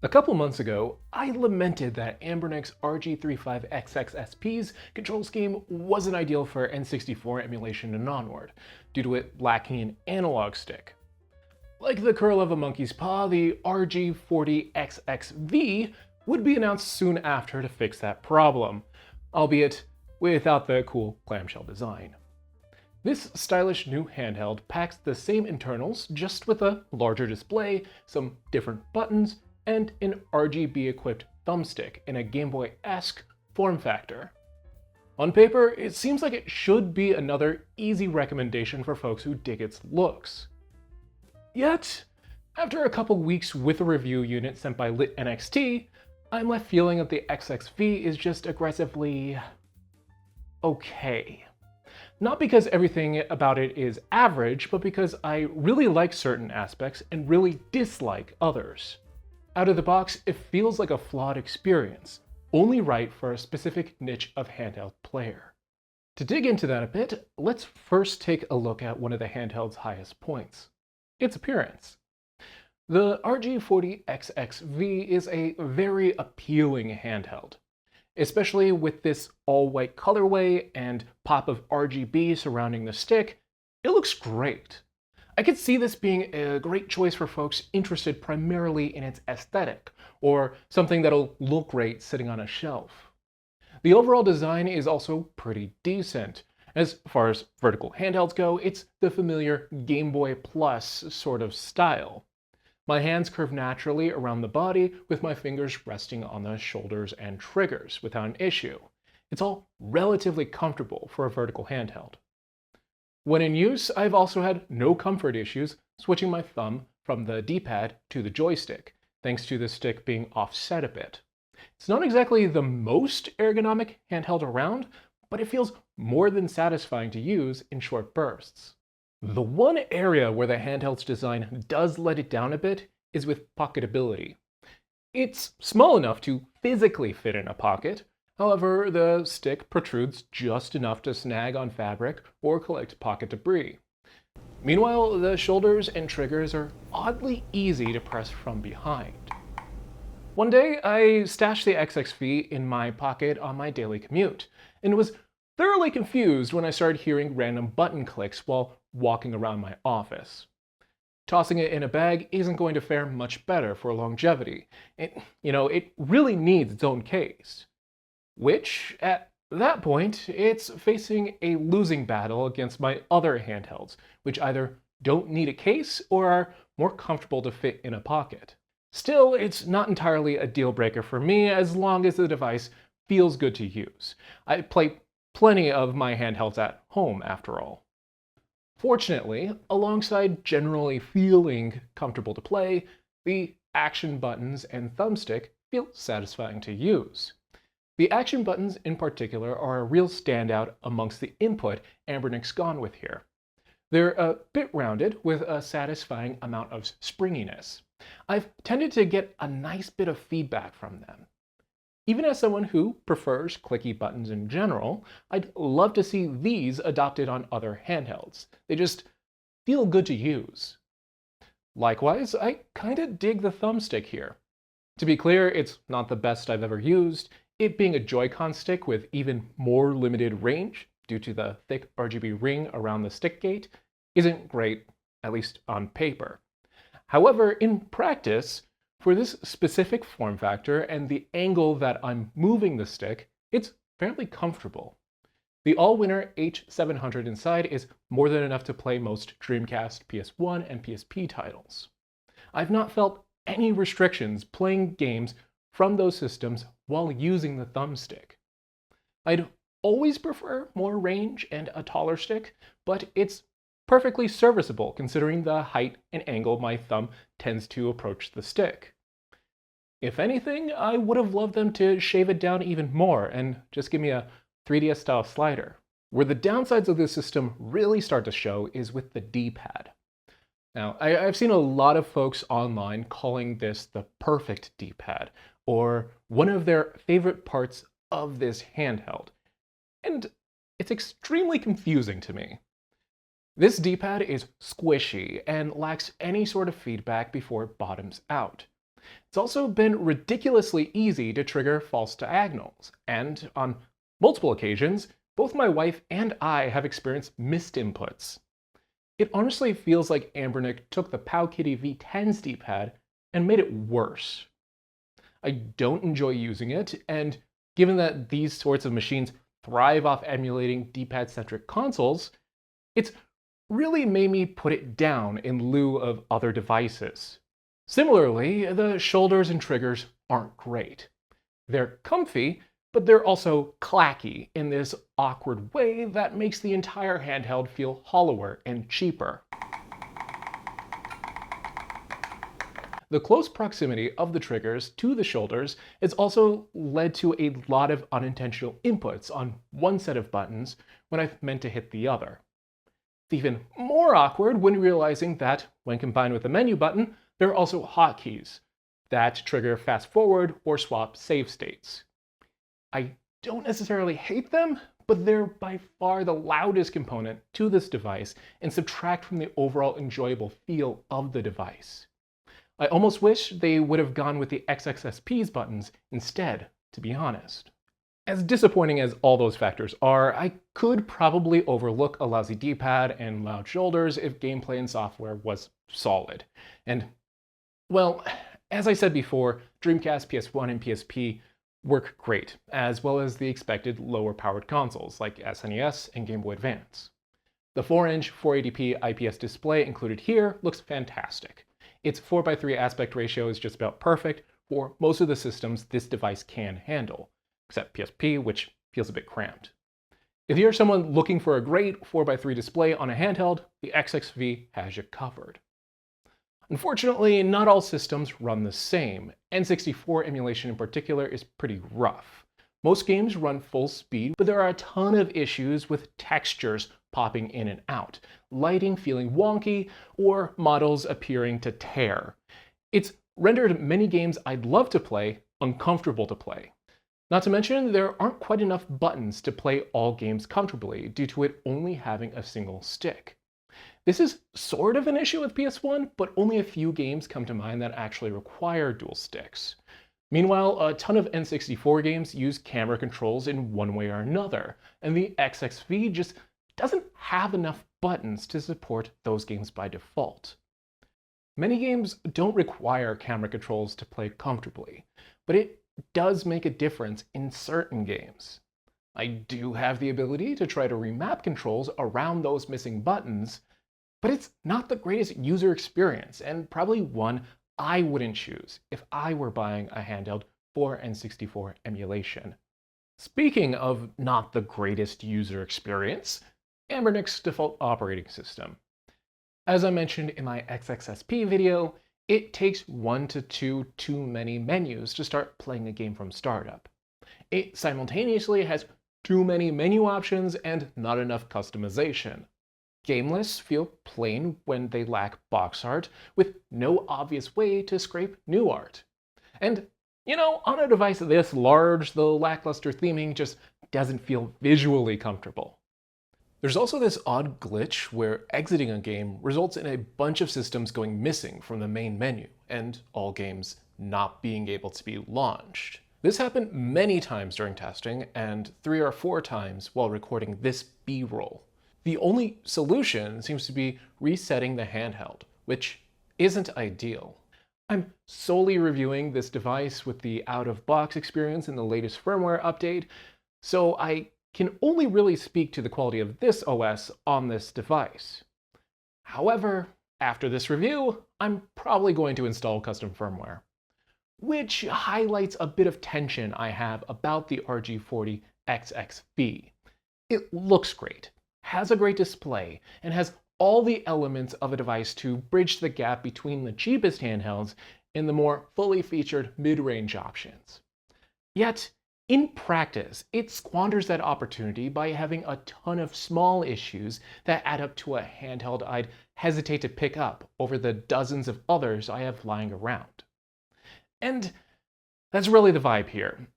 A couple months ago, I lamented that Anbernic's RG35XXSP's control scheme wasn't ideal for N64 emulation and onward, due to it lacking an analog stick. Like the curl of a monkey's paw, the RG40XXV would be announced soon after to fix that problem, albeit without the cool clamshell design. This stylish new handheld packs the same internals, just with a larger display, some different buttons, and an RGB-equipped thumbstick in a Game Boy-esque form factor. On paper, it seems like it should be another easy recommendation for folks who dig its looks. Yet, after a couple weeks with a review unit sent by LitNxt, I'm left feeling that the XXV is just aggressively okay. Not because everything about it is average, but because I really like certain aspects and really dislike others. Out of the box, it feels like a flawed experience, only right for a specific niche of handheld player. To dig into that a bit, let's first take a look at one of the handheld's highest points: its appearance. The RG40XXV is a very appealing handheld, especially with this all-white colorway and pop of RGB surrounding the stick. It looks great. I could see this being a great choice for folks interested primarily in its aesthetic, or something that'll look great sitting on a shelf. The overall design is also pretty decent. As far as vertical handhelds go, it's the familiar Game Boy Plus sort of style. My hands curve naturally around the body, with my fingers resting on the shoulders and triggers without an issue. It's all relatively comfortable for a vertical handheld. When in use, I've also had no comfort issues switching my thumb from the D-pad to the joystick, thanks to the stick being offset a bit. It's not exactly the most ergonomic handheld around, but it feels more than satisfying to use in short bursts. The one area where the handheld's design does let it down a bit is with pocketability. It's small enough to physically fit in a pocket. However, the stick protrudes just enough to snag on fabric or collect pocket debris. Meanwhile, the shoulders and triggers are oddly easy to press from behind. One day, I stashed the XXV in my pocket on my daily commute, and was thoroughly confused when I started hearing random button clicks while walking around my office. Tossing it in a bag isn't going to fare much better for longevity. It really needs its own case. Which, at that point, it's facing a losing battle against my other handhelds, which either don't need a case or are more comfortable to fit in a pocket. Still, it's not entirely a deal breaker for me as long as the device feels good to use. I play plenty of my handhelds at home, after all. Fortunately, alongside generally feeling comfortable to play, the action buttons and thumbstick feel satisfying to use. The action buttons in particular are a real standout amongst the input Anbernic's gone with here. They're a bit rounded with a satisfying amount of springiness. I've tended to get a nice bit of feedback from them. Even as someone who prefers clicky buttons in general, I'd love to see these adopted on other handhelds. They just feel good to use. Likewise, I kinda dig the thumbstick here. To be clear, it's not the best I've ever used, it being a Joy-Con stick with even more limited range due to the thick RGB ring around the stick gate isn't great, at least on paper. However, in practice, for this specific form factor and the angle that I'm moving the stick, it's fairly comfortable. The all-winner H700 inside is more than enough to play most Dreamcast, PS1, and PSP titles. I've not felt any restrictions playing games from those systems while using the thumbstick. I'd always prefer more range and a taller stick, but it's perfectly serviceable considering the height and angle my thumb tends to approach the stick. If anything, I would have loved them to shave it down even more and just give me a 3DS style slider. Where the downsides of this system really start to show is with the D-pad. Now, I've seen a lot of folks online calling this the perfect D-pad, or one of their favorite parts of this handheld. And it's extremely confusing to me. This D-pad is squishy and lacks any sort of feedback before it bottoms out. It's also been ridiculously easy to trigger false diagonals, and on multiple occasions, both my wife and I have experienced missed inputs. It honestly feels like Anbernic took the Powkitty V10's D-pad and made it worse. I don't enjoy using it, and given that these sorts of machines thrive off emulating D-pad-centric consoles, it's really made me put it down in lieu of other devices. Similarly, the shoulders and triggers aren't great. They're comfy, but they're also clacky in this awkward way that makes the entire handheld feel hollower and cheaper. The close proximity of the triggers to the shoulders has also led to a lot of unintentional inputs on one set of buttons when I've meant to hit the other. It's even more awkward when realizing that, when combined with the menu button, there are also hotkeys that trigger fast forward or swap save states. I don't necessarily hate them, but they're by far the loudest component to this device and subtract from the overall enjoyable feel of the device. I almost wish they would have gone with the XXSP's buttons instead, to be honest. As disappointing as all those factors are, I could probably overlook a lousy D-pad and loud shoulders if gameplay and software was solid. And, well, as I said before, Dreamcast, PS1, and PSP work great, as well as the expected lower-powered consoles like SNES and Game Boy Advance. The 4-inch 480p IPS display included here looks fantastic. Its 4:3 aspect ratio is just about perfect for most of the systems this device can handle, except PSP, which feels a bit cramped. If you're someone looking for a great 4:3 display on a handheld, the XXV has you covered. Unfortunately, not all systems run the same. N64 emulation in particular is pretty rough. Most games run full speed, but there are a ton of issues with textures popping in and out, lighting feeling wonky, or models appearing to tear. It's rendered many games I'd love to play uncomfortable to play. Not to mention, there aren't quite enough buttons to play all games comfortably due to it only having a single stick. This is sort of an issue with PS1, but only a few games come to mind that actually require dual sticks. Meanwhile, a ton of N64 games use camera controls in one way or another, and the XXV just doesn't have enough buttons to support those games by default. Many games don't require camera controls to play comfortably, but it does make a difference in certain games. I do have the ability to try to remap controls around those missing buttons, but it's not the greatest user experience, and probably one I wouldn't choose if I were buying a handheld for N64 emulation. Speaking of not the greatest user experience, Anbernic's default operating system. As I mentioned in my XXSP video, it takes 1 to 2 too many menus to start playing a game from startup. It simultaneously has too many menu options and not enough customization. Game lists feel plain when they lack box art, with no obvious way to scrape new art. And, on a device this large, the lackluster theming just doesn't feel visually comfortable. There's also this odd glitch where exiting a game results in a bunch of systems going missing from the main menu, and all games not being able to be launched. This happened many times during testing, and 3 or 4 times while recording this B-roll. The only solution seems to be resetting the handheld, which isn't ideal. I'm solely reviewing this device with the out-of-box experience in the latest firmware update, so I can only really speak to the quality of this OS on this device. However, after this review, I'm probably going to install custom firmware, which highlights a bit of tension I have about the RG40XXV. It looks great, has a great display, and has all the elements of a device to bridge the gap between the cheapest handhelds and the more fully featured mid-range options. Yet, in practice, it squanders that opportunity by having a ton of small issues that add up to a handheld I'd hesitate to pick up over the dozens of others I have lying around. And that's really the vibe here.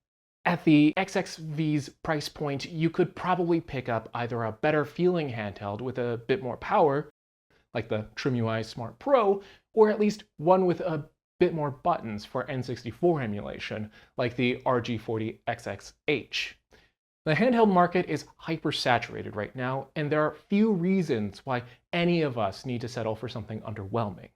At the XXV's price point, you could probably pick up either a better feeling handheld with a bit more power, like the TrimUI Smart Pro, or at least one with a bit more buttons for N64 emulation, like the RG40XXV. The handheld market is hyper-saturated right now, and there are few reasons why any of us need to settle for something underwhelming.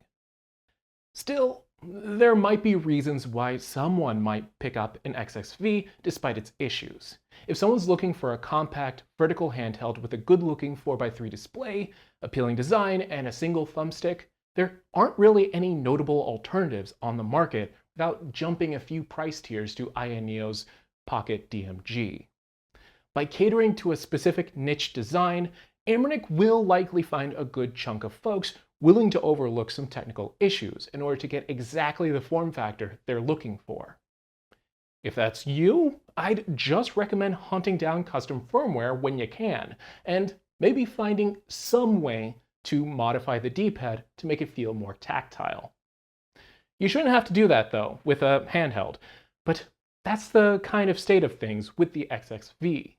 Still, there might be reasons why someone might pick up an XXV despite its issues. If someone's looking for a compact, vertical handheld with a good-looking 4x3 display, appealing design, and a single thumbstick, there aren't really any notable alternatives on the market without jumping a few price tiers to Ayanneo's Pocket DMG. By catering to a specific niche design, Anbernic will likely find a good chunk of folks willing to overlook some technical issues in order to get exactly the form factor they're looking for. If that's you, I'd just recommend hunting down custom firmware when you can, and maybe finding some way to modify the D-pad to make it feel more tactile. You shouldn't have to do that, though, with a handheld, but that's the kind of state of things with the XXV.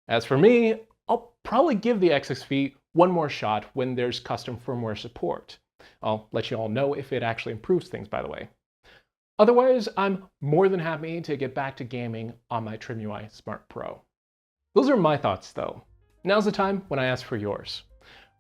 As for me, I'll probably give the XXV one more shot when there's custom firmware support. I'll let you all know if it actually improves things, by the way. Otherwise, I'm more than happy to get back to gaming on my TrimUI Smart Pro. Those are my thoughts, though. Now's the time when I ask for yours.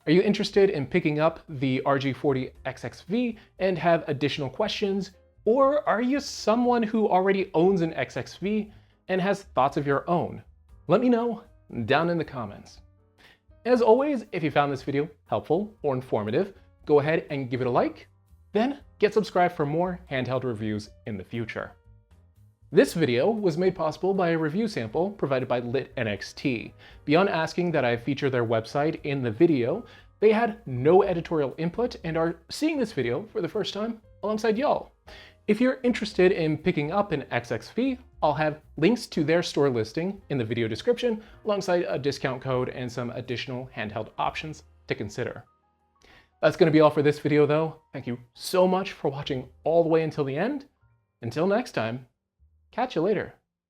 Are you interested in picking up the RG40XXV and have additional questions? Or are you someone who already owns an XXV and has thoughts of your own? Let me know down in the comments. As always, if you found this video helpful or informative, go ahead and give it a like, then get subscribed for more handheld reviews in the future. This video was made possible by a review sample provided by LitNxt. Beyond asking that I feature their website in the video, they had no editorial input and are seeing this video for the first time alongside y'all. If you're interested in picking up an XXV, I'll have links to their store listing in the video description, alongside a discount code and some additional handheld options to consider. That's going to be all for this video, though. Thank you so much for watching all the way until the end. Until next time, catch you later.